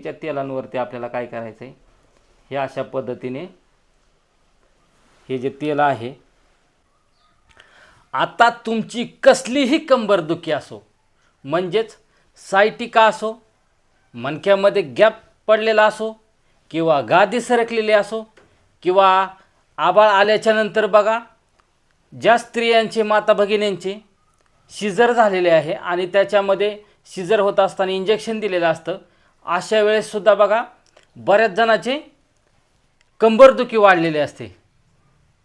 त्या तेलांवरती आपल्याला काय करायचं आहे, हे अशा पद्धतीने हे जे तेल आहे, आता तुमची कसलीही कंबरदुखी असो, म्हणजेच सायटिका असो, मणक्यामध्ये गॅप पडलेला असो, किंवा गादी सरकलेली असो, किंवा आबाळ आल्याच्या नंतर बघा ज्या स्त्रियांचे माता भगिनींचे शिजर झालेले आहे आणि त्याच्यामध्ये शिजर होत असताना इंजेक्शन दिलेलं असतं, अशा वेळेससुद्धा बघा बऱ्याच जणांचे कंबरदुखी वाढलेली असते.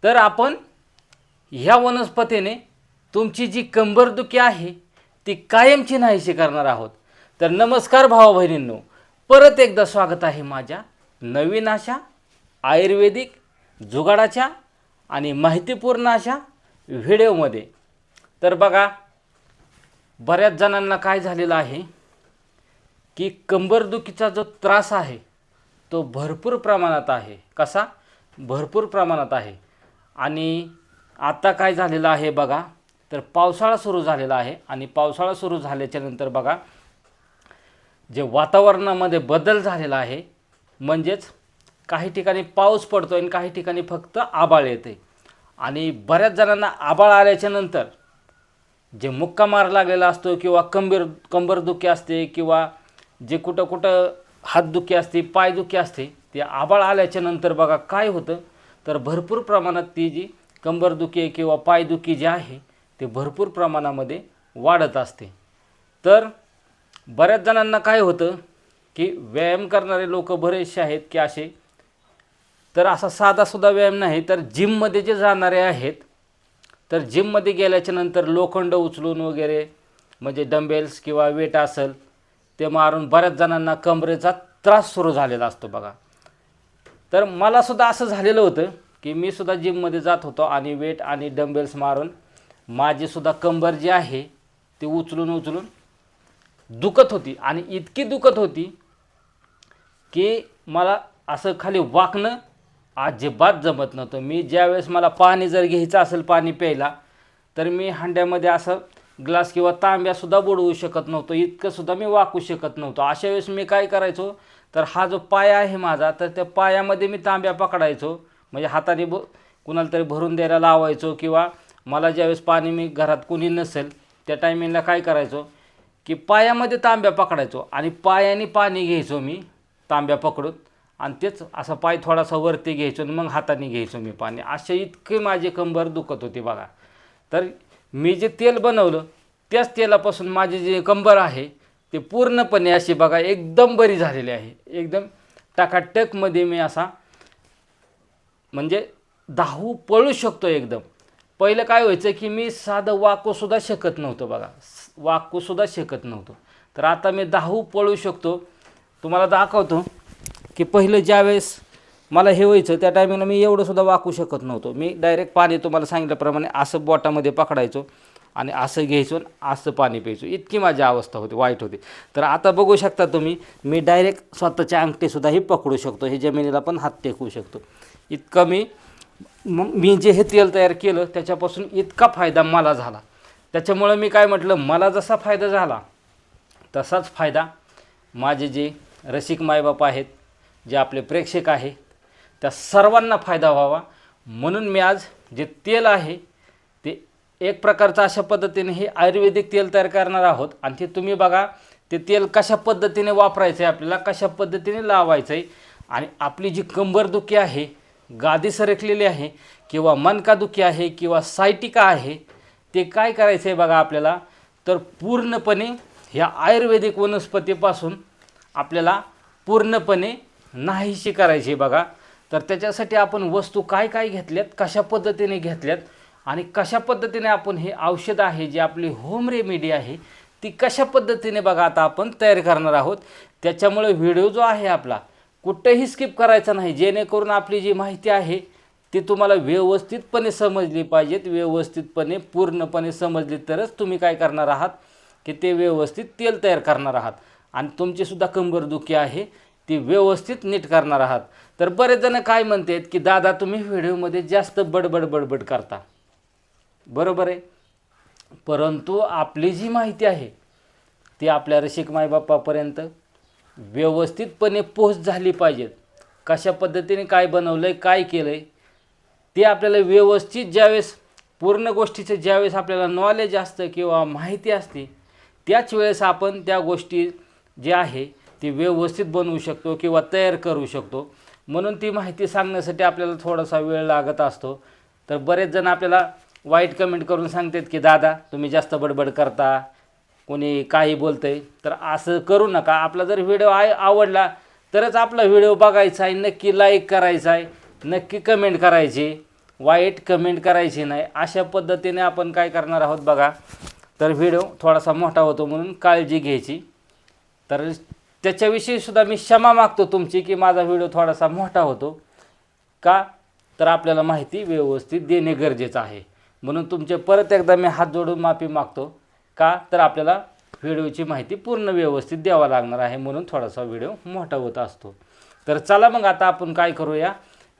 तर आपण ह्या वनस्पतीने तुमची जी कंबरदुखी आहे ती कायमची नाहीशी करणार आहोत. तर नमस्कार भावा बहिणींनो, परत एकदा स्वागत आहे माझ्या नवीन अशा आयुर्वेदिक जुगाडाच्या आणि माहितीपूर्ण अशा व्हिडिओमध्ये. तर बघा बऱ्याच जणांना काय झालेलं आहे की कंबरदुखीचा जो त्रास आहे तो भरपूर प्रमाणात आहे. कसा? भरपूर प्रमाणात आहे. आणि आता काय झालेलं आहे बघा, तर पावसाळा सुरू झालेला आहे आणि पावसाळा सुरू झाल्याच्या नंतर बघा जे वातावरणामध्ये बदल झालेला आहे, म्हणजेच काही ठिकाणी पाऊस पडतो आणि काही ठिकाणी फक्त आभाळ येते. आणि बऱ्याच जणांना आभाळ आल्याच्या नंतर जे मुक्का मार लागलेला असतो किंवा कंबरदुखी असते किंवा जे कुठं हातदुखी असते, पायदुखी असते, ते आभाळ आल्याच्या नंतर बघा काय होतं, तर भरपूर प्रमाणात ती जी कंबरदुखी किंवा पायदुखी जी आहे ते भरपूर प्रमाणामध्ये वाढत असते. तर बऱ्याच जणांना काय होतं की व्यायाम करणारे लोक बरेचसे आहेत की असे, तर असा साधासुद्धा व्यायाम नाही, तर जिममध्ये जे जाणारे आहेत, तर जिममध्ये गेल्याच्या नंतर लोखंड उचलून वगैरे म्हणजे डंबेल्स किंवा वेट असेल ते मारून बऱ्याच जणांना कमरेचा त्रास सुरू झालेला असतो बघा. तर मलासुद्धा असं झालेलं होतं की मी सुद्धा जिममध्ये जात होतो आणि वेट आणि डंबेल्स मारून माझीसुद्धा कंबर जी आहे ती उचलून दुखत होती. आणि इतकी दुखत होती की मला असं खाली वाकणं अजिबात जमत नव्हतं. मी ज्यावेळेस मला पाणी जर घ्यायचं असेल, पाणी प्यायला, तर मी हांड्यामध्ये असं ग्लास किंवा तांब्यासुद्धा बुडवू शकत नव्हतो, इतकंसुद्धा मी वाकू शकत नव्हतो. अशा वेळेस मी काय करायचो, तर हा जो पाय आहे माझा, तर त्या पायामध्ये मी तांब्या पकडायचो, म्हणजे हाताने कुणाला तरी भरून द्यायला लावायचो, किंवा मला ज्यावेळेस पाणी मी घरात कुणी नसेल त्या टायमिंगला काय करायचो की पायामध्ये तांब्या पकडायचो आणि पायाने पाणी घ्यायचो मी तांब्या पकडून, आणि तेच असा पाय थोडासा वरती घ्यायचो आणि मग हाताने घ्यायचो मी पाणी. असे इतके माझी कंबर दुखत होती बघा. तर मी जे तेल बनवलं त्याच तेलापासून माझी जी कंबर आहे ते पूर्णपणे अशी बघा एकदम बरी झालेली आहे. एकदम टकाटकमध्ये मी असा म्हणजे धावू पळू शकतो एकदम. पहिलं काय व्हायचं की मी साधं वाकूसुद्धा शकत नव्हतं बघा, वाकूसुद्धा शकत नव्हतो. तर आता मी धावू पळू शकतो. तुम्हाला दाखवतो की पहिलं ज्यावेळेस मला हे व्हायचं त्या टायमिंगला मी एवढंसुद्धा वाकू शकत नव्हतो. मी डायरेक्ट पाणी तुम्हाला सांगितल्याप्रमाणे असं बोटामध्ये पकडायचो आणि असं घ्यायचो आणि असं पाणी प्यायचो, इतकी माझी अवस्था होती, वाईट होती. तर आता बघू शकता तुम्ही, मी डायरेक्ट स्वतःच्या अंगठीसुद्धा पकडू शकतो, हे जमिनीला पण हात टेकवू शकतो. इतकं मी जे हे तेल तयार केलं त्याच्यापासून इतका फायदा मला झाला. त्याच्यामुळं मी काय म्हटलं, मला जसा फायदा झाला तसाच फायदा माझे जे रसिक मायबाप आहेत, जे आपले प्रेक्षक आहे, त्या सर्वांना फायदा व्हावा म्हणून मी आज जे तेल आहे ते एक प्रकारचं अशा पद्धतीने हे आयुर्वेदिक तेल तयार करणार आहोत. आणि ते तुम्ही बघा ते तेल कशा पद्धतीने वापरायचं आहे, आपल्याला कशा पद्धतीने लावायचं आहे, आणि आपली जी कंबरदुखी आहे, गादी सरकलेली आहे, किंवा मनकादुखी आहे, किंवा सायटिका आहे, ते काय करायचं आहे बघा आपल्याला, तर पूर्णपणे ह्या आयुर्वेदिक वनस्पतीपासून आपल्याला पूर्णपणे नाहीशी करायची आहे बघा. तर त्याच्यासाठी आपण वस्तू काय काय घेतल्यात, कशा पद्धतीने घेतल्यात, आणि कशा पद्धतीने आपण हे औषध आहे जे आपली होम रेमेडी आहे ती कशा पद्धतीने बघा आता आपण तयार करणार आहोत. त्याच्यामुळे व्हिडिओ जो आहे आपला कुठेही स्किप करायचा नाही, जेणेकरून आपली जी माहिती आहे ती तुम्हाला व्यवस्थितपणे समजली पाहिजेत. व्यवस्थितपणे पूर्णपणे समजली तरच तुम्ही काय करणार आहात की ते व्यवस्थित तेल तयार करणार आहात आणि तुमचीसुद्धा कंबरदुखी आहे ती व्यवस्थित नीट करणार आहात. तर बरेच जण काय म्हणतात की दादा तुम्ही व्हिडिओमध्ये जास्त बडबड करता, बरोबर आहे, परंतु आपली जी माहिती आहे ती आपल्या रसिक मायबापापर्यंत व्यवस्थितपणे पोच झाली पाहिजेत. कशा पद्धतीने काय बनवलं आहे, काय केलं आहे ते आपल्याला व्यवस्थित ज्यावेळेस पूर्ण गोष्टीचं ज्यावेळेस आपल्याला नॉलेज असतं किंवा माहिती असते त्याच वेळेस आपण त्या गोष्टी जे आहे ती व्यवस्थित बनवू शकतो किंवा तयार करू शकतो. म्हणून ती माहिती सांगण्यासाठी आपल्याला थोडासा वेळ लागत असतो. तर बरेच जण आपल्याला वाईट कमेंट करून सांगतात की दादा तुम्ही जास्त बडबड करता, कोणी काही बोलतं आहे. तर असं करू नका. आपला जर व्हिडिओ आवडला तरच आपला व्हिडिओ बघायचा आहे, नक्की लाईक करायचा आहे, नक्की कमेंट करायची, वाईट कमेंट करायची नाही. अशा पद्धतीने आपण काय करणार आहोत बघा. तर व्हिडिओ थोडासा मोठा होतो म्हणून काळजी घ्यायची. तर त्याच्याविषयीसुद्धा मी क्षमा मागतो तुमची की माझा व्हिडिओ थोडासा मोठा होतो का, तर आपल्याला माहिती व्यवस्थित देणे गरजेचं आहे. म्हणून तुमचे परत एकदा मी हात जोडून माफी मागतो का, तर आपल्याला व्हिडिओची माहिती पूर्ण व्यवस्थित द्यावा लागणार आहे म्हणून थोडासा व्हिडिओ मोठा होत असतो. तर चला मग आता आपण काय करूया,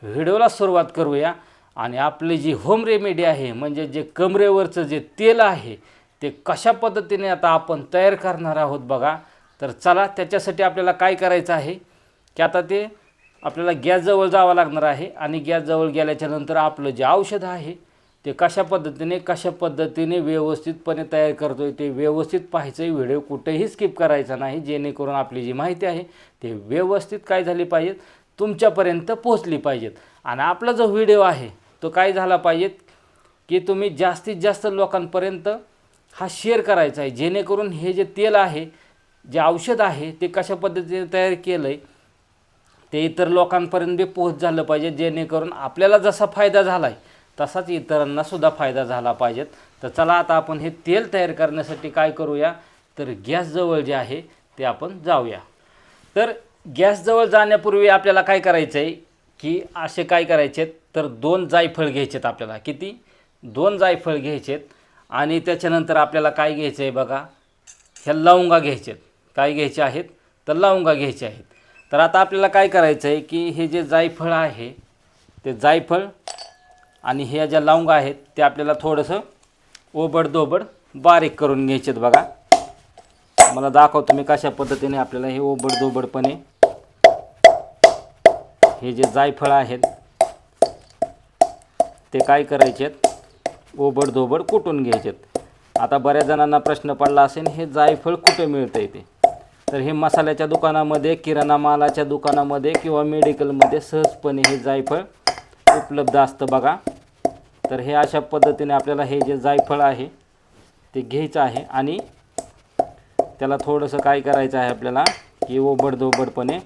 व्हिडिओला सुरुवात करूया. आणि आपली जी होम रेमेडी आहे म्हणजे जे कमरेवरचं जे तेल आहे ते कशा पद्धतीने आता आपण तयार करणार आहोत बघा. तर चला त्याच्यासाठी आपल्याला काय करायचं आहे की आता ते आपल्याला गॅसजवळ जावं लागणार आहे. आणि गॅसजवळ गेल्याच्या नंतर आपलं जे औषध आहे ते कशा पद्धतीने व्यवस्थितपणे तयार करतो आहे ते व्यवस्थित पाहायचं आहे. व्हिडिओ कुठेही स्किप करायचा नाही जेणेकरून आपली जी माहिती आहे ते व्यवस्थित काय झाली पाहिजे तुमच्यापर्यंत पोहोचली पाहिजेत. आणि आपला जो व्हिडिओ आहे तो काय झाला पाहिजे की तुम्ही जास्तीत जास्त लोकांपर्यंत हा शेअर करायचा आहे जेणेकरून हे जे तेल आहे जे औषध आहे ते कशा पद्धतीने तयार केलं आहे ते इतर लोकांपर्यंत बी पोहोच झालं पाहिजे जेणेकरून आपल्याला जसा फायदा झाला आहे तसाच इतरांनासुद्धा फायदा झाला पाहिजेत. तर चला आता आपण हे तेल तयार करण्यासाठी काय करूया, तर गॅसजवळ जे आहे ते आपण जाऊया. तर गॅसजवळ जाण्यापूर्वी आपल्याला काय करायचं आहे की असे काय करायचे आहेत, तर 2 जायफळ घ्यायचे आहेत आपल्याला. किती? 2 जायफळ घ्यायचे आहेत. आणि त्याच्यानंतर आपल्याला काय घ्यायचं आहे बघा, ह्या लवंगा घ्यायचे आहेत. काय घ्यायचे आहेत, तर लवंगा घ्यायचे आहेत. तर आता आपल्याला काय करायचं आहे की हे जे जायफळ आहे ते जायफळ आणि ह्या ज्या लवंगा आहेत ते आपल्याला थोडंसं ओबडधोबड बारीक करून घ्यायचे आहेत बघा. मला दाखवतो मी कशा पद्धतीने आपल्याला हे ओबडधोबडपणे हे जे जायफळ आहेत ते काय करायचे आहेत, ओबडधोबड कुटून घ्यायचे आहेत. आता बऱ्याच जणांना प्रश्न पडला असेल हे जायफळ कुठे मिळतं आहे ते. तर हे मसाल्याच्या दुकानामध्ये, किराणा मालाच्या दुकानामध्ये किंवा मेडिकलमध्ये सहजपणे हे जायफळ उपलब्ध असतं बघा. तर हे अशा पद्धतीने आपल्याला हे जे जायफळ आहे ते घ्यायचं आहे आणि त्याला थोडंसं काय करायचं आहे आपल्याला की ओबडधोबडपणे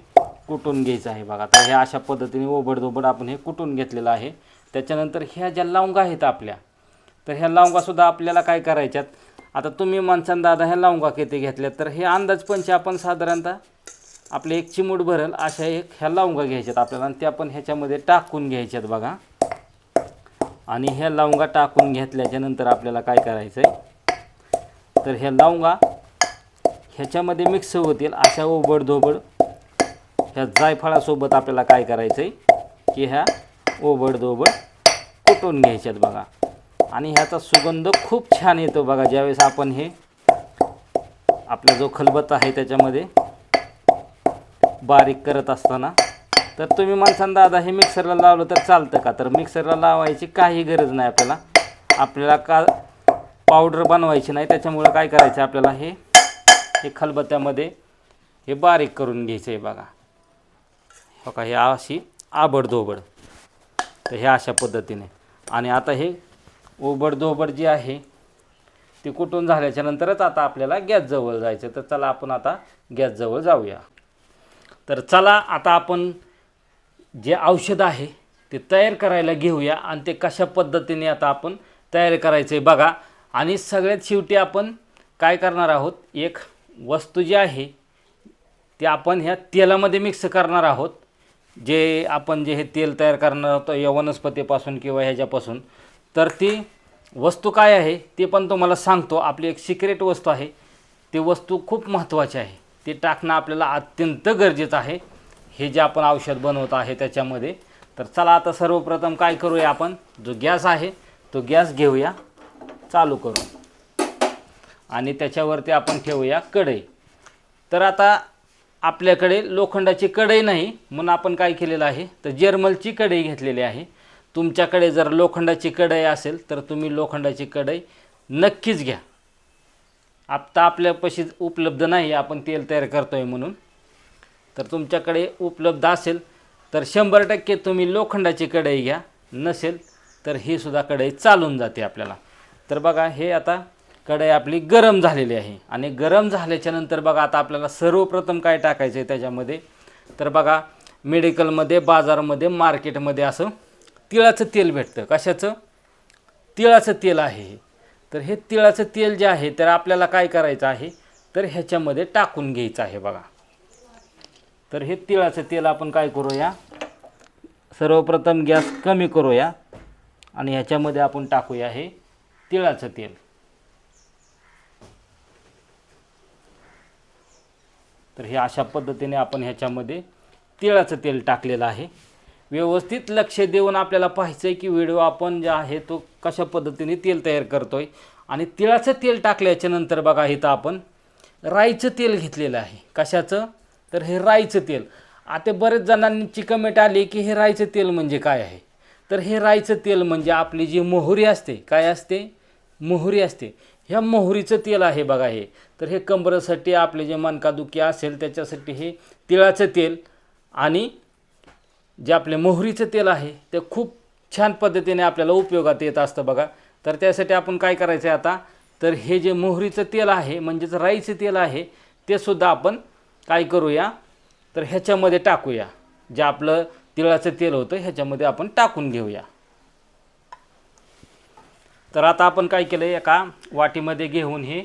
कुटून घ्यायचं आहे बघा. तर हे अशा पद्धतीने ओबडधोबड आपण हे कुटून घेतलेलं आहे. त्याच्यानंतर ह्या ज्या लवंगा आहेत आपल्या, तर ह्या लवंगासुद्धा आपल्याला काय करायच्यात. आता तुम्ही म्हणसान दादा ह्या लवंगा किती घेतल्यात, तर हे अंदाजपंच आपण साधारणतः आपले 1 चिमूट भरेल अशा ह्या लवंगा घ्यायच्यात आपल्याला आणि त्या पण ह्याच्यामध्ये टाकून घ्यायच्यात बघा. आणि ह्या लवंगा टाकून घेतल्याच्या नंतर आपल्याला काय करायचं आहे, तर ह्या लवंगा ह्याच्यामध्ये मिक्स होतील अशा ओबडधोबड ह्या जायफळासोबत आपल्याला काय करायचं आहे की ह्या ओबडधोबड कुटून घ्यायच्यात बघा. आणि ह्याचा सुगंध खूप छान येतो बघा ज्यावेळेस आपण हे आपला जो खलबत्ता आहे त्याच्यामध्ये बारीक करत असताना. तर तुम्ही म्हणसान दादा हे मिक्सरला लावलं तर चालतं का, तर मिक्सरला लावायची काही गरज नाही आपल्याला. आपल्याला का पावडर बनवायची नाही, त्याच्यामुळं काय करायचं आपल्याला हे खलबत्त्यामध्ये हे बारीक करून घ्यायचं आहे बघा. हो का, हे अशी आबडधोबड. तर हे अशा पद्धतीने. आणि आता हे ओबडधोबड जे आहे ते कुटून झाल्याच्या नंतरच आता आपल्याला गॅसजवळ जायचं. तर चला आपण आता गॅसजवळ जाऊया. तर चला आता आपण जे औषध आहे ते तयार करायला घेऊया आणि ते कशा पद्धतीने आता आपण तयार करायचं आहे बघा. आणि सगळ्यात शेवटी आपण काय करणार आहोत, एक वस्तू जी आहे ती आपण ह्या तेलामध्ये मिक्स करणार आहोत. जे आपण जे हे तेल तयार करणार आहोत या वनस्पतीपासून किंवा ह्याच्यापासून, तर ती वस्तू काय आहे ते पण तुम्हाला सांगतो. आपली एक सिक्रेट वस्तू आहे, ती वस्तू खूप महत्त्वाची आहे, ती टाकणं आपल्याला अत्यंत गरजेचं आहे हे जे आपण औषध बनवत आहे त्याच्यामध्ये. तर चला आता सर्वप्रथम काय करूया, आपण जो गॅस आहे तो गॅस घेऊया, चालू करू आणि त्याच्यावरती आपण ठेवूया कढई. तर आता आपल्याकडे लोखंडाची कढई नाही म्हणून आपण काय केलेलं आहे तर जर्मलची कढई घेतलेली आहे. तुमच्याकडे जर लोखंडाची कढई असेल तर तुम्ही लोखंडाची कढई नक्कीच घ्या. आत्ता आपल्यापाशी उपलब्ध नाही, आपण तेल तयार करतो आहे म्हणून. तर तुमच्याकडे उपलब्ध असेल तर 100% तुम्ही लोखंडाची कढई घ्या, नसेल तर ही सुद्धा कढई चालून जाते आपल्याला. तर बघा हे आता कढई आपली गरम झालेली आहे आणि गरम झाल्याच्या नंतर बघा आता आपल्याला सर्वप्रथम काय टाकायचं आहे त्याच्यामध्ये. तर बघा मेडिकलमध्ये, बाजारामध्ये, मार्केटमध्ये असं तिळाचं तेल भेटतं. कशाचं? तिळाचं तेल आहे हे. तर हे तिळाचं तेल जे आहे तर आपल्याला काय करायचं आहे तर ह्याच्यामध्ये टाकून घ्यायचं आहे बघा. तर हे तिळाचं तेल आपण काय करूया, सर्वप्रथम गॅस कमी करूया आणि ह्याच्यामध्ये आपण टाकूया हे तिळाचं तेल. तर हे अशा पद्धतीने आपण ह्याच्यामध्ये तिळाचं तेल टाकलेलं आहे. व्यवस्थित लक्ष देऊन आपल्याला पाहायचं आहे की व्हिडिओ आपण जे आहे तो कशा पद्धतीने तेल तयार करतो आहे. आणि तिळाचं तेल टाकल्याच्या नंतर बघा इथं आपण राईचं तेल घेतलेलं आहे. कशाचं? तर हे राईचं तेल. आता बरेच जणांची कमेंट आली की हे राईचं तेल म्हणजे काय आहे. तर हे राईचं तेल म्हणजे आपली जी मोहरी असते, काय असते? मोहरी असते. ह्या मोहरीचं तेल आहे बघा हे. तर हे कंबरेसाठी, आपले जे मणकादुखी असेल त्याच्यासाठी हे तिळाचं तेल आणि जे आपले मोहरीचं तेल आहे ते खूप छान पद्धतीने आपल्याला उपयोगात येत असतं बघा. तर त्यासाठी आपण काय करायचं आहे आता, तर हे जे मोहरीचं तेल आहे म्हणजेच राईचं तेल आहे ते सुद्धा आपण काय करूया तर ह्याच्यामध्ये टाकूया. जे आपलं तिळाचं तेल होतं ह्याच्यामध्ये आपण टाकून घेऊया. तर आता आपण काय केलं, एका वाटीमध्ये घेऊन हे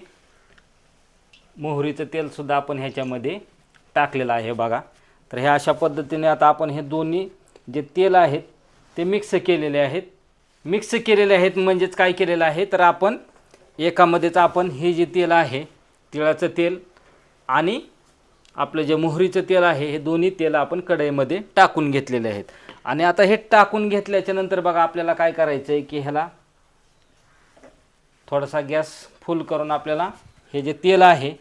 मोहरीचं तेलसुद्धा आपण ह्याच्यामध्ये टाकलेलं आहे बघा. तर ह्या अशा पद्धतीने आता आपण हे दोन्ही जे तेल आहेत ते मिक्स केलेले आहेत. मिक्स केलेले आहेत म्हणजेच काय केलेलं आहे तर आपण एकामध्येच आपण हे जे तेल आहे तिळाचं तेल आणि आपलं जे मोहरीचं तेल आहे हे दोन्ही तेल आपण कढईमध्ये टाकून घेतलेले आहेत. आणि आता हे टाकून घेतल्याच्या नंतर बघा आपल्याला काय करायचं आहे की ह्याला थोडासा गॅस फुल करून आपल्याला हे जे तेल आहे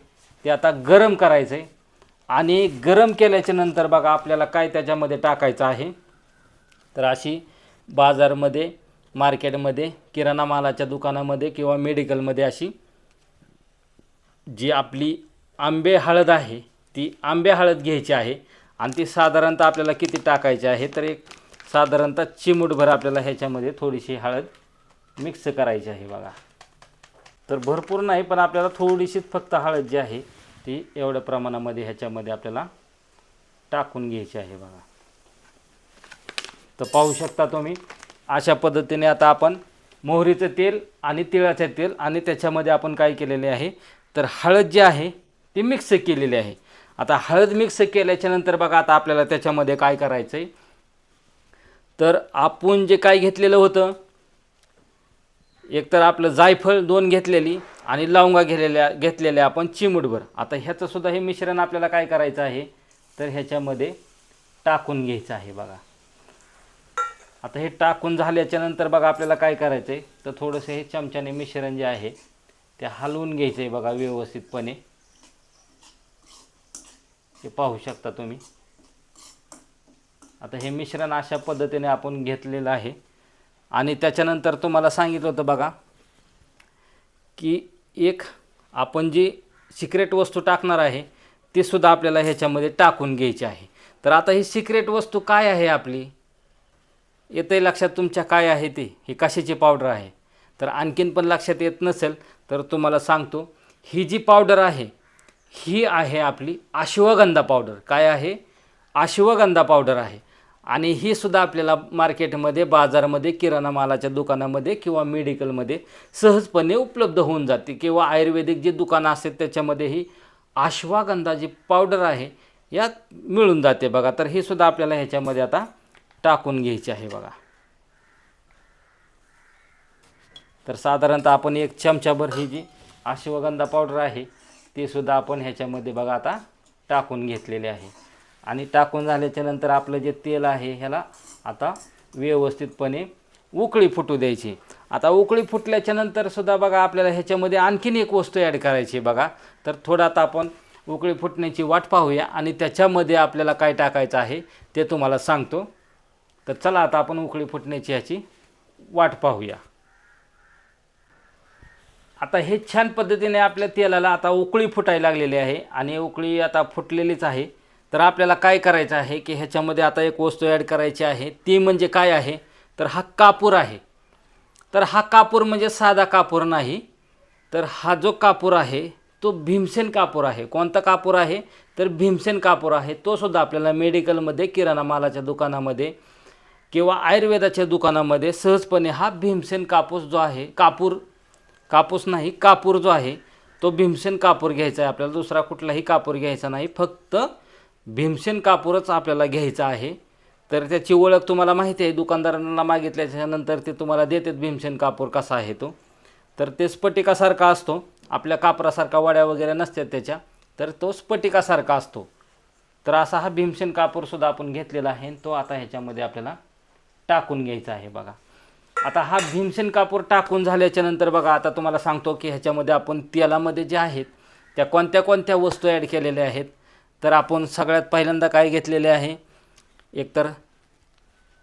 ते आता गरम करायचं आहे. आणि गरम केल्याच्या नंतर बघा आपल्याला काय त्याच्यामध्ये टाकायचं आहे तर अशी बाजारमध्ये, मार्केटमध्ये, किराणा मालाच्या दुकानामध्ये किंवा मेडिकलमध्ये अशी जी आपली आंबे हळद आहे ती आंबे हळद घ्यायची आहे. आणि ती साधारणतः आपल्याला किती टाकायची आहे तर एक साधारणतः चिमूटभर आपल्याला ह्याच्यामध्ये थोडीशी हळद मिक्स करायची आहे बघा. तर भरपूर नाही पण आपल्याला थोडीशीच फक्त हळद जी आहे ती एवढ्या प्रमाणामध्ये ह्याच्यामध्ये आपल्याला टाकून घ्यायची आहे बघा. तर पाहू शकता तुम्ही अशा पद्धतीने आता आपण मोहरीचं तेल आणि तिळाचं तेल आणि त्याच्यामध्ये आपण काय केलेले आहे तर हळद जी आहे ती मिक्स केलेली आहे. आता हळद मिक्स केल्याच्या नंतर बघा आता आपल्याला त्याच्यामध्ये काय करायचं आहे तर आपण जे काय घेतलेलं होतं एकतर आपलं जायफळ 2 घेतलेली आणि लवंगा घेतलेल्या आपण चिमूटभर. आता ह्याचं सुद्धा हे मिश्रण आपल्याला काय करायचं आहे तर ह्याच्यामध्ये टाकून घ्यायचं आहे बघा. आता हे टाकून झाल्याच्या नंतर बघा आपल्याला काय करायचं आहे तर थोडंसं हे चमच्याने मिश्रण जे आहे ते हलवून घ्यायचं आहे बघा व्यवस्थितपणे. हे पाहू शकता तुम्ही. आता हे मिश्रण अशा पद्धतीने आपण घेतलेलं आहे. आणि त्याच्यानंतर तुम्हाला सांगितलं होतं बघा की एक आपण जी सिक्रेट वस्तू टाकणार आहे ती सुद्धा आपल्याला ह्याच्यामध्ये टाकून घ्यायची आहे. तर आता ही सिक्रेट वस्तू काय आहे आपली, येते लक्षात तुमच्या काय आहे ती, ही कशाची पावडर आहे. तर आणखीन पण लक्षात येत नसेल तर तुम्हाला सांगतो, ही जी पावडर आहे ही आहे आपली अश्वगंधा पावडर. काय आहे? अश्वगंधा पावडर आहे. आणि ही सुद्धा आपल्याला मार्केटमध्ये, बाजारामध्ये, किराणा मालाच्या दुकानामध्ये किंवा मेडिकलमध्ये सहजपणे उपलब्ध होऊन जाते. किंवा आयुर्वेदिक जे दुकानं असतात त्याच्यामध्ये ही अश्वगंधा जी पावडर आहे यात मिळून जाते बघा. तर ही सुद्धा आपल्याला ह्याच्यामध्ये आता टाकून घ्यायची आहे बघा. तर साधारणतः आपण 1 चमचाभर ही जी अश्वगंधा पावडर आहे ती सुद्धा आपण ह्याच्यामध्ये बघा आता टाकून घेतलेली आहे. आणि टाकून झाल्याच्या नंतर आपलं जे तेल आहे ह्याला आता व्यवस्थितपणे उकळी फुटू द्यायची. आता उकळी फुटल्याच्या नंतर सुद्धा बघा आपल्याला ह्याच्यामध्ये आणखीन एक वस्तू ॲड करायची बघा. तर थोडं आता आपण उकळी फुटण्याची वाट पाहूया आणि त्याच्यामध्ये आपल्याला काय टाकायचं आहे ते तुम्हाला सांगतो. तर चला आता आपण उकळी फुटण्याची ह्याची वाट पाहूया. आता हे छान पद्धतीने आपल्या तेलाला आता उकळी फुटायला लागलेली आहे आणि उकळी आता फुटलेलीच आहे. तर आपल्याला काय करायचं आहे की ह्याच्यामध्ये आता एक वस्तू ॲड करायची आहे. ती म्हणजे काय आहे तर हा कापूर आहे. तर हा कापूर म्हणजे साधा कापूर नाही, तर हा जो कापूर आहे तो भीमसेन कापूर आहे. कोणता कापूर आहे तर भीमसेन कापूर आहे. तो सुद्धा आपल्याला मेडिकलमध्ये, किराणा मालाच्या दुकानामध्ये किंवा आयुर्वेदाच्या दुकानामध्ये सहजपणे हा भीमसेन कापूस जो आहे, कापूस नाही कापूर जो आहे तो भीमसेन कापूर घ्यायचा आहे आपल्याला. दुसरा कुठलाही कापूर घ्यायचा नाही, फक्त भीमसेन कापूरच आपल्याला घ्यायचा आहे. तर त्याची ओळख तुम्हाला माहिती आहे, दुकानदारांना मागितल्याच्या नंतर ते तुम्हाला देतात भीमसेन कापूर कसा आहे तो. तर ते स्फटिकासारखा असतो, आपल्या कापरासारखा वड्या वगैरे नसतात त्याच्या, तर तो स्फटिकासारखा असतो. तर असा हा भीमसेन कापूरसुद्धा आपण घेतलेला आहे. तो आता ह्याच्यामध्ये आपल्याला टाकून घ्यायचा आहे बघा. आता हा भीमसेन कापूर टाकून झाल्याच्या नंतर बघा, आता तुम्हाला सांगतो की ह्याच्यामध्ये आपण तेलामध्ये जे आहेत त्या कोणत्या कोणत्या वस्तू ॲड केलेल्या आहेत. तर आपण सगळ्यात पहिल्यांदा काय घेतलेले आहे, एकतर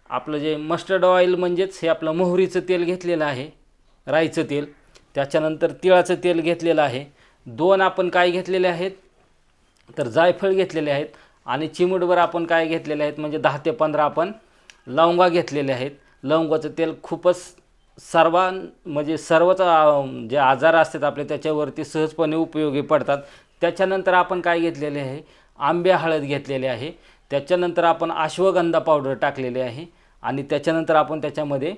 आपलं जे मस्टर्ड ऑइल म्हणजेच हे आपलं मोहरीचं तेल घेतलेलं आहे, राईचं तेल. त्याच्यानंतर तिळाचं तेल घेतलेलं आहे. 2 आपण काय घेतलेले आहेत तर जायफळ घेतलेले आहेत. आणि चिमूटभर आपण काय घेतलेले आहेत म्हणजे 10 ते 15 आपण लवंगा घेतलेले आहेत. लवंगाचं तेल खूपच म्हणजे सर्वच जे आजार असतात आपले त्याच्यावरती सहजपणे उपयोगी पडतात. त्याच्यानंतर आपण काय घेतलेले आहे, आंबे हळद घेतलेले आहे. त्याच्यानंतर आपण अश्वगंधा पावडर टाकलेले आहे. आणि त्याच्यानंतर आपण त्याच्यामध्ये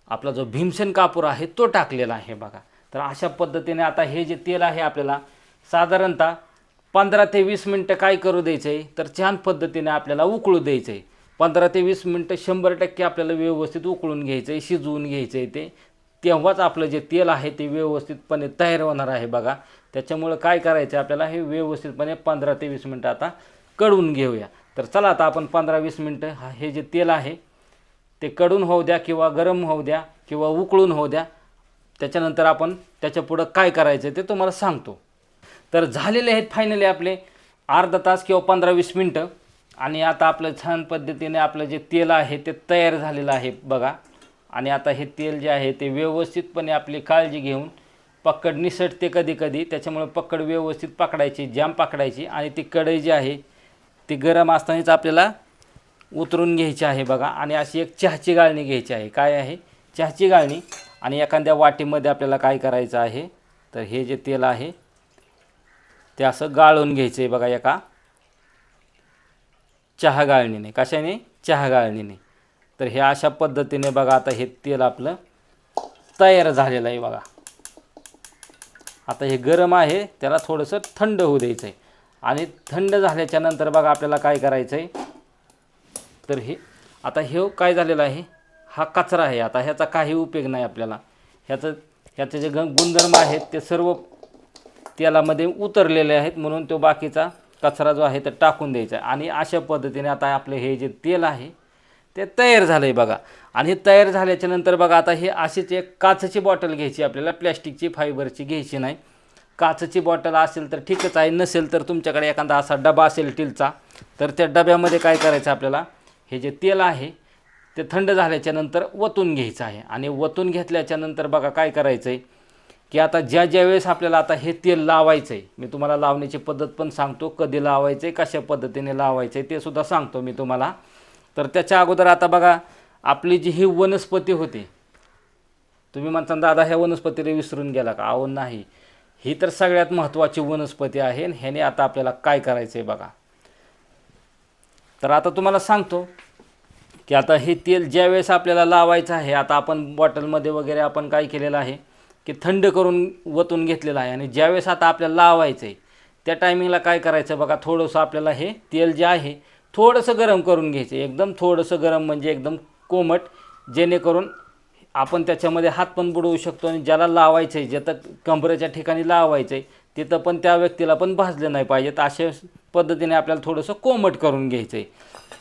आपला जो भीमसेन कापूर आहे तो टाकलेला आहे बघा. तर अशा पद्धतीने आता हे जे तेल आहे आपल्याला साधारणतः 15 ते 20 मिनटं काय करू द्यायचं आहे तर छान पद्धतीने आपल्याला उकळू द्यायचं आहे. 15 ते 20 मिनटं 100% आपल्याला व्यवस्थित उकळून घ्यायचं आहे, शिजवून घ्यायचं आहे ते. तेव्हाच आपलं जे तेल आहे ते व्यवस्थितपणे तयार होणार आहे बघा. त्याच्यामुळं काय करायचं आहे आपल्याला, हे व्यवस्थितपणे 15 ते 20 मिनटं आता कढून घेऊया. तर चला आता आपण 15-20 मिनटं हे जे तेल आहे ते कडून होऊ द्या किंवा गरम होऊ द्या किंवा उकळून होऊ द्या. त्याच्यानंतर आपण त्याच्या पुढं काय करायचं ते तुम्हाला सांगतो. तर झालेले आहेत फायनली आपले अर्धा तास किंवा 15-20 मिनटं. आणि आता आपलं छान पद्धतीने आपलं जे तेल आहे ते तयार झालेलं आहे बघा. आणि आता हे तेल जे आहे ते व्यवस्थितपणे आपली काळजी घेऊन, पक्कड निसटते कधी कधी, त्याच्यामुळे पक्कड व्यवस्थित पकडायची, जाम पकडायची. आणि ती कढई जी आहे ती गरम असतानाच आपल्याला उतरून घ्यायची आहे बघा. आणि अशी एक चहाची गाळणी घ्यायची आहे. काय आहे, चहाची गाळणी. आणि एखाद्या वाटीमध्ये आपल्याला काय करायचं आहे तर हे जे तेल आहे ते असं गाळून घ्यायचं आहे बघा, एका चहा गाळणीने. कशाने, चहा गाळणीने. तर हे अशा पद्धतीने बघा आता हे तेल आपलं तयार झालेलं आहे बघा. आता हे गरम आहे, त्याला थोडंसं थंड होऊ द्यायचं आहे. आणि थंड झाल्याच्या नंतर बघा आपल्याला काय करायचं आहे तर हे आता हे काय झालेलं आहे, हा कचरा आहे. आता ह्याचा काही उपयोग नाही आपल्याला. ह्याचे जे गुणधर्म आहेत ते सर्व तेलामध्ये उतरलेले आहेत, म्हणून तो बाकीचा कचरा जो आहे ते टाकून द्यायचा आहे. आणि अशा पद्धतीने आता आपलं हे जे तेल आहे ते तयार झालं आहे बघा. आणि हे तयार झाल्याच्या नंतर बघा आता हे अशीच एक काचेची बॉटल घ्यायची आपल्याला, प्लॅस्टिकची, फायबरची घ्यायची नाही. काचेची बॉटल असेल तर ठीकच आहे, नसेल तर तुमच्याकडे एखादा असा डबा असेल स्टीलचा, तर त्या डब्यामध्ये काय करायचं आपल्याला, हे जे तेल आहे ते थंड झाल्याच्या नंतर वतून घ्यायचं आहे. आणि वतून घेतल्याच्या नंतर बघा काय करायचं आहे की आता ज्या वेळेस आपल्याला आता हे तेल लावायचं आहे, मी तुम्हाला लावण्याची पद्धत पण सांगतो, कधी लावायचं आहे, कशा पद्धतीने लावायचं आहे ते सुद्धा सांगतो मी तुम्हाला. तर त्याच्या अगोदर आता बघा आपली जी ही वनस्पती होती, तुम्ही म्हणता दादा ह्या वनस्पतीला विसरून गेला का? अहो नाही, ही तर सगळ्यात महत्त्वाची वनस्पती आहे. ह्याने आता आपल्याला काय करायचं आहे बघा. तर आता तुम्हाला सांगतो की आता हे तेल ज्या वेळेस आपल्याला लावायचं आहे, आता आपण बॉटलमध्ये वगैरे आपण काय केलेलं आहे की थंड करून वतून घेतलेलं आहे. आणि ज्यावेळेस आता आपल्याला लावायचं आहे त्या टायमिंगला काय करायचं बघा, थोडंसं आपल्याला हे तेल जे आहे थोडंसं गरम करून घ्यायचं. एकदम थोडंसं गरम म्हणजे एकदम कोमट, जेणेकरून आपण त्याच्यामध्ये हात पण बुडवू शकतो. आणि ज्याला लावायचं आहे, ज्याचं कंबरेच्या ठिकाणी लावायचं आहे तिथं पण त्या व्यक्तीला पण भाजलं नाही पाहिजेत. अशा पद्धतीने आपल्याला थोडंसं कोमट करून घ्यायचं आहे.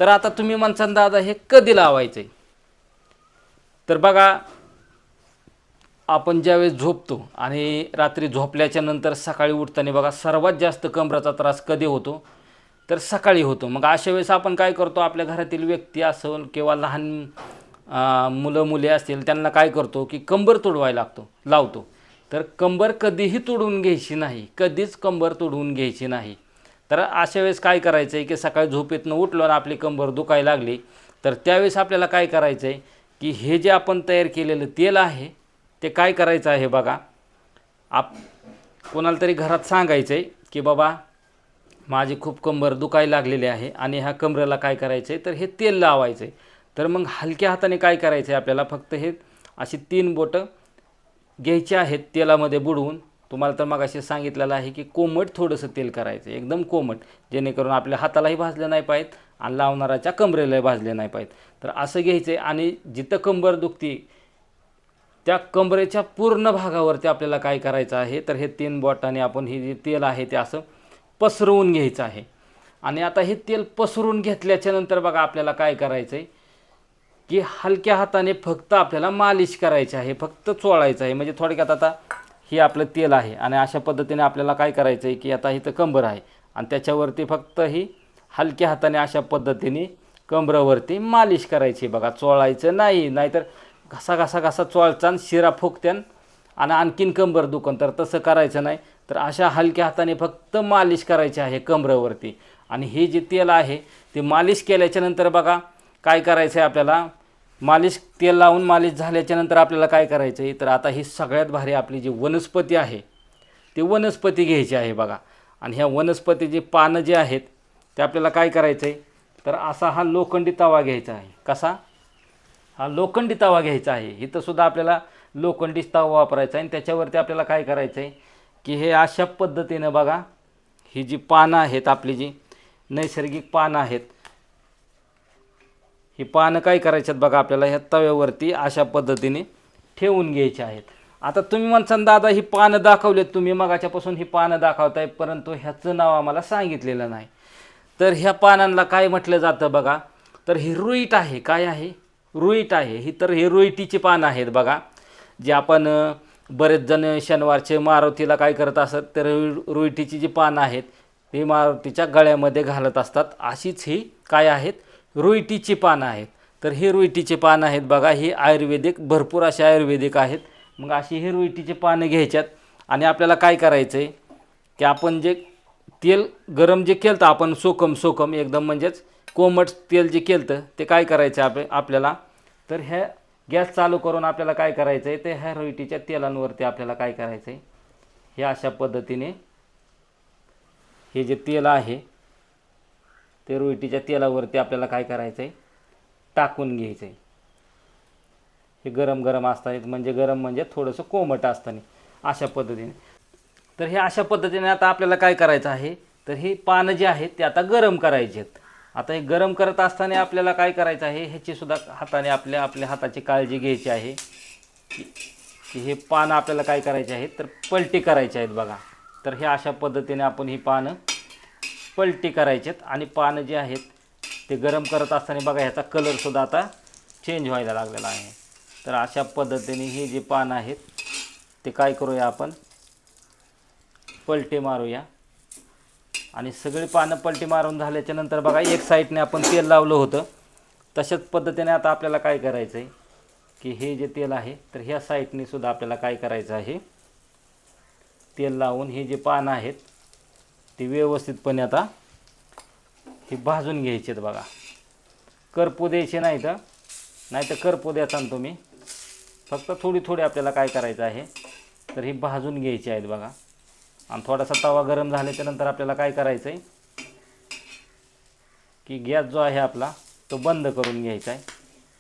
तर आता तुम्ही म्हणसान दादा हे कधी लावायचं आहे, तर बघा आपण ज्यावेळेस झोपतो आणि रात्री झोपल्याच्या नंतर सकाळी उठताना बघा सर्वात जास्त कमरेचा त्रास कधी होतो, तर सकाळी होतो. मग अशा वेळेस आपण काय करतो, आपल्या घरातील व्यक्ती असेल किंवा लहान मुलं मुली असतील त्यांना काय करतो की कंबर तोडवायला लावतो. तर कंबर कधीही तोडून घ्यायची नाही, कधीच कंबर तोडवून घ्यायची नाही. तर अशा वेळेस काय करायचं आहे की सकाळी झोपेतनं उठलो आणि आपली कंबर दुखायला लागली, तर त्यावेळेस आपल्याला काय करायचं आहे की हे जे आपण तयार केलेलं तेल आहे ते काय करायचं आहे बघा, कोणाला तरी घरात सांगायचं आहे की बाबा माझी खूप कंबर दुखायला लागलेली आहे आणि ह्या कमरेला काय करायचं आहे, तर हे तेल लावायचं आहे. तर मग हलक्या हाताने काय करायचं आहे आपल्याला, फक्त हे अशी 3 बोटं घ्यायची आहेत तेलामध्ये बुडवून. तुम्हाला तर मग असे सांगितलेलं आहे की कोमट थोडंसं तेल करायचं, एकदम कोमट, जेणेकरून आपल्या हातालाही भाजले नाही पाहिजेत आणि लावणाराच्या कमरेलाही भाजले नाही पाहिजेत. तर असं घ्यायचं आहे आणि जिथं कंबर दुखती त्या कमरेच्या पूर्ण भागावरती आपल्याला काय करायचं आहे, तर हे 3 बोटाने आपण हे जे तेल आहे ते असं पसरवून घ्यायचं आहे. आणि आता हे तेल पसरून घेतल्याच्या नंतर बघा आपल्याला काय करायचं आहे की हलक्या हाताने फक्त आपल्याला मालिश करायची आहे, फक्त चोळायचं आहे. म्हणजे थोडक्यात आता हे आपलं तेल आहे आणि अशा पद्धतीने आपल्याला काय करायचं आहे की आता इथं कंबर आहे आणि त्याच्यावरती फक्त ही हलक्या हाताने अशा पद्धतीने कंबरावरती मालिश करायची बघा, चोळायचं नाही, नाहीतर घसा चोळचान शिरा फुगत्यान आणि आणखीन कंबर दुखन, तर तसं करायचं नाही. तर अशा हलक्या हाताने फक्त मालिश करायची आहे कंबरावरती. आणि हे जे तेल आहे ते मालिश केल्याच्या नंतर बघा काय करायचं आहे आपल्याला, तेल लावून मालिश झाल्याच्या नंतर आपल्याला काय करायचं आहे, तर आता ही सगळ्यात भारी आपली जी वनस्पती आहे ती वनस्पती घ्यायची आहे बघा. आणि ह्या वनस्पतीची पानं जे आहेत ते आपल्याला काय करायचं आहे, तर असा हा लोखंडी तवा घ्यायचा आहे. कसा, हा लोखंडी तवा घ्यायचा आहे. इथं सुद्धा आपल्याला लोखंडी तवा वापरायचा आहे आणि त्याच्यावरती आपल्याला काय करायचं आहे की हे अशा पद्धतीनं बघा, ही जी पानं आहेत आपली जी नैसर्गिक पानं आहेत, ही पानं काय करायच्यात बघा आपल्याला ह्या तव्यावरती अशा पद्धतीने ठेवून घ्यायची आहेत. आता तुम्ही म्हणसान दादा ही पानं दाखवलेत तुम्ही मगाच्यापासून, ही पानं दाखवताय परंतु ह्याचं नाव आम्हाला सांगितलेलं नाही. तर ह्या पानांना काय म्हटलं जातं बघा, तर ही रुईट आहे. काय आहे, रुईट आहे ही. तर हे रुईटीची पानं आहेत बघा, जे आपण बरेच जण शनिवारचे मारुतीला काय करत असत, तर रुईटीची जी पानं आहेत ती मारुतीच्या गळ्यामध्ये घालत असतात. अशीच ही काय आहेत, रुईटीची पानं आहेत. तर हे रुईटीचे पानं आहेत बघा, ही आयुर्वेदिक, भरपूर असे आयुर्वेदिक आहेत. मग अशी हे रुईटीचे पानं घ्यायच्यात आणि आपल्याला काय करायचं आहे की आपण जे तेल गरम जे केलं तर आपण सोकम एकदम म्हणजेच कोमट तेल जे केलं ते काय करायचं आपल्याला, तर ह्या गॅस चालू करून आपल्याला काय करायचं आहे, ते ह्या रुईटीच्या तेलांवरती आपल्याला काय करायचं आहे, हे अशा पद्धतीने हे जे तेल आहे ते रुईटीच्या तेलावरती आपल्याला काय करायचं आहे, टाकून घ्यायचं आहे. हे गरम असताना, म्हणजे गरम म्हणजे थोडंसं कोमट असताना अशा पद्धतीने. तर हे अशा पद्धतीने आता आपल्याला काय करायचं आहे, तर हे पानं जे आहेत ते आता गरम करायचे आहेत. आता हे गरम करत असताना आपल्याला काय करायचं आहे, ह्याची सुद्धा हाताने आपल्या हाताची काळजी घ्यायची आहे की हे पानं आपल्याला काय करायचे आहेत, तर पलटी करायचे आहेत बघा. तर हे अशा पद्धतीने आपण ही पानं पलटी करायचे आहेत. आणि पानं जे आहेत ते गरम करत असताना बघा ह्याचा कलरसुद्धा आता चेंज व्हायला लागलेला आहे. तर अशा पद्धतीने ही जी पानं आहेत ते काय करूया, आपण पलटी मारूया. आणि सगळी पानं पलटी मारून झाल्याच्या नंतर बघा एक साईडने आपण तेल लावलं होतं, तशाच पद्धतीने आता आपल्याला काय करायचं आहे की हे जे तेल आहे तर ह्या साईडने सुद्धा आपल्याला काय करायचं आहे, तेल लावून हे जे पानं आहेत ते व्यवस्थितपणे आता हे भाजून घ्यायचे आहेत बघा. करपू द्यायचे नाही तर करपू द्याचा ना तुम्ही, फक्त थोडी आपल्याला काय करायचं आहे, तर ही भाजून घ्यायची आहेत बघा. आणि थोडासा तवा गरम झाल्याच्या नंतर आपल्याला काय करायचं आहे की गॅस जो आहे आपला तो बंद करून घ्यायचा आहे,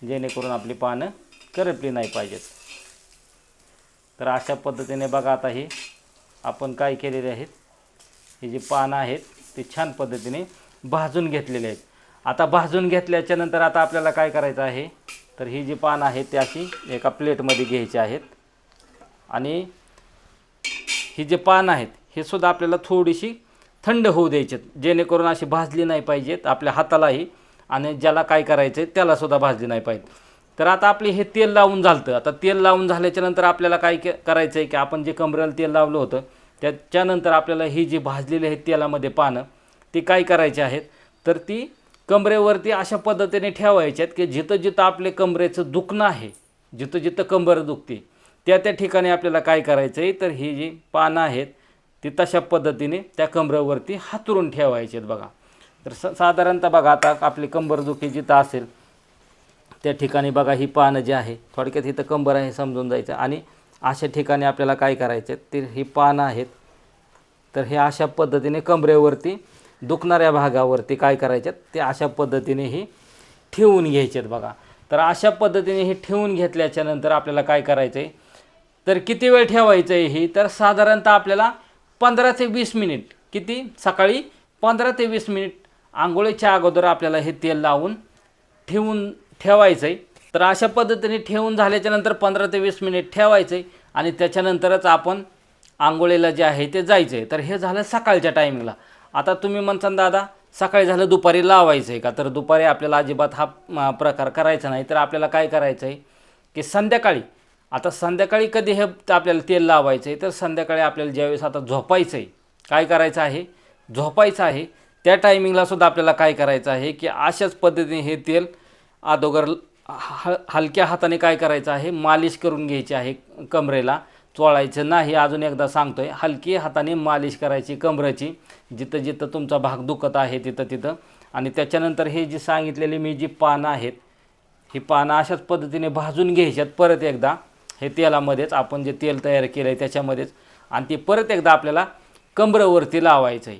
जेणेकरून आपली पानं करपली नाही पाहिजेत. तर अशा पद्धतीने बघा आता हे आपण काय केलेले आहेत, हे जे पानं आहेत ते छान पद्धतीने भाजून घेतलेले आहेत. आता भाजून घेतल्याच्या नंतर आता आपल्याला काय करायचं आहे, तर ही जी पानं आहेत ती अशी एका प्लेटमध्ये घ्यायची आहेत. आणि ही जे पानं आहेत हे सुद्धा आपल्याला थोडीशी थंड होऊ द्यायचे, जेणेकरून अशी भाजली नाही पाहिजेत आपल्या हातालाही आणि ज्याला काय करायचं आहे त्यालासुद्धा भाजली नाही पाहिजे. तर आता आपले हे तेल लावून झालं. आता तेल लावून झाल्याच्या नंतर आपल्याला काय करायचं आहे की आपण जे कमरेला तेल लावलं होतं त्याच्यानंतर आपल्याला ही जी भाजलेली आहेत तेलामध्ये पानं ती काय करायची आहेत, तर ती कमरेवरती अशा पद्धतीने ठेवायची आहेत की जिथं जिथं आपले कमरेचं दुखणं आहे, जिथं जिथं कंबर दुखते त्या ठिकाणी आपल्याला काय करायचं आहे, तर ही जी पानं आहेत ती तशा पद्धतीने त्या कमरेवरती हातरून ठेवायची आहेत बघा. तर साधारणतः बघा आता आपली कंबरदुखी जिथं असेल त्या ठिकाणी बघा ही पानं जी आहे, थोडक्यात इथं कंबर आहे समजून जायचं. आणि अशा ठिकाणी आपल्याला काय करायचं आहे, तर ही पानं आहेत तर हे अशा पद्धतीने कमरेवरती दुखणाऱ्या भागावरती काय करायच्यात ते अशा पद्धतीने ही ठेवून घ्यायचे आहेत बघा. तर अशा पद्धतीने हे ठेवून घेतल्याच्या नंतर आपल्याला काय करायचं आहे, तर किती वेळ ठेवायचं आहे ही, तर साधारणतः आपल्याला 15 ते 20 मिनिट, किती सकाळी 15 ते 20 मिनिट आंघोळीच्या अगोदर आपल्याला हे तेल लावून ठेवायचं आहे. तर अशा पद्धतीने ठेवून झाल्याच्या नंतर 15 ते 20 मिनिट ठेवायचं आहे आणि त्याच्यानंतरच आपण आंघोळीला जे आहे ते जायचं आहे. तर हे झालं सकाळच्या टायमिंगला. आता तुम्ही म्हणसान दादा सकाळी झालं दुपारी लावायचं आहे का, तर दुपारी आपल्याला अजिबात हा प्रकार करायचा नाही. तर आपल्याला काय करायचं आहे की संध्याकाळी, आता संध्याकाळी कधी हे आपल्याला तेल लावायचं आहे, तर संध्याकाळी आपल्याला ज्यावेळेस आता झोपायचं आहे, काय करायचं आहे, झोपायचं आहे त्या टायमिंगलासुद्धा आपल्याला काय करायचं आहे की अशाच पद्धतीने हे तेल अगोदर हलक्या हाताने काय करायचं आहे, मालिश करून घ्यायची आहे. कमरेला चोळायचं नाही, अजून एकदा सांगतो आहे, हलकी हाताने मालिश करायची कमरेची, जिथं जिथं तुमचा भाग दुखत आहे तिथं तिथं. आणि त्याच्यानंतर हे जी सांगितलेली मी जी पानं आहेत ही पानं अशाच पद्धतीने भाजून घ्यायच्यात परत एकदा हे तेलामध्येच, आपण जे तेल तयार केलं आहे त्याच्यामध्येच. आणि ती परत एकदा आपल्याला कमरेवरती लावायचं आहे.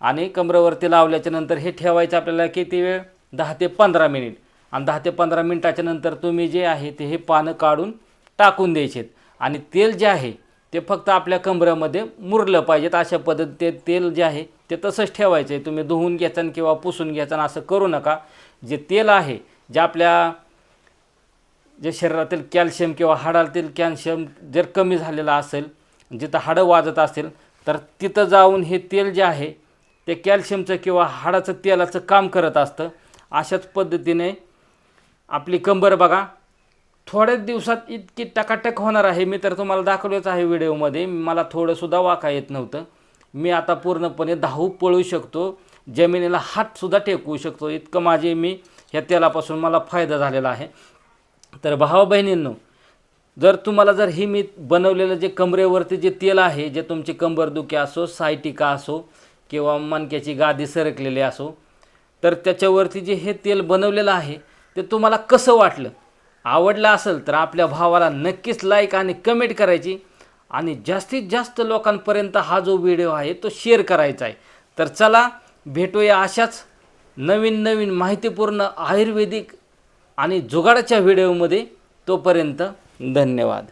आणि कमरेवरती लावल्याच्या नंतर हे ठेवायचं आपल्याला किती वेळ, 10 ते 15 मिनिट. आणि 10 ते 15 मिनिटाच्या नंतर तुम्ही जे आहे ते हे पानं काढून टाकून द्यायचे आहेत. आणि तेल जे आहे ते फक्त आपल्या कमरेमध्ये मुरलं पाहिजेत. अशा पद्धतीने तेल जे आहे ते तसंच ठेवायचं आहे. तुम्ही धुवून घ्यायचं किंवा पुसून घ्यायचं असं करू नका. जे तेल आहे जे आपल्या जे शरीरातील कॅल्शियम किंवा हाडातील कॅल्शियम जर कमी झालेलं असेल, जिथं हाडं वाजत असेल, तर तिथं जाऊन हे तेल जे आहे ते कॅल्शियमचं किंवा हाडाचं तेलाचं काम करत असतं. अशाच पद्धतीने आपली कंबर बघा थोड्याच दिवसात इतकी टकाटक होणार आहे. मी तर तुम्हाला दाखवलंच आहे व्हिडिओमध्ये, मला थोडंसुद्धा वाका येत नव्हतं. मी आता पूर्णपणे धावू पळू शकतो, जमिनीला हातसुद्धा टेकवू शकतो, इतकं मी ह्या तेलापासून मला फायदा झालेला आहे. तर भावा बहिणींनो, जर ही मी बनवलेलं जे कमरेवरती जे तेल आहे, जे तुमची कंबरदुखी असो, सायटिका असो किंवा मणक्याची गादी सरकलेली असो, तर त्याच्यावरती जे हे तेल बनवलेलं आहे ते तुम्हाला कसं वाटलं, आवडलं असेल तर आपल्या भावाला नक्कीच लाईक आणि कमेंट करायची. आणि जास्तीत जास्त लोकांपर्यंत हा जो व्हिडिओ आहे तो शेअर करायचा आहे. तर चला भेटूया अशाच नवीन नवीन माहितीपूर्ण आयुर्वेदिक आणि जुगाडाच्या व्हिडिओमध्ये. तोपर्यंत धन्यवाद.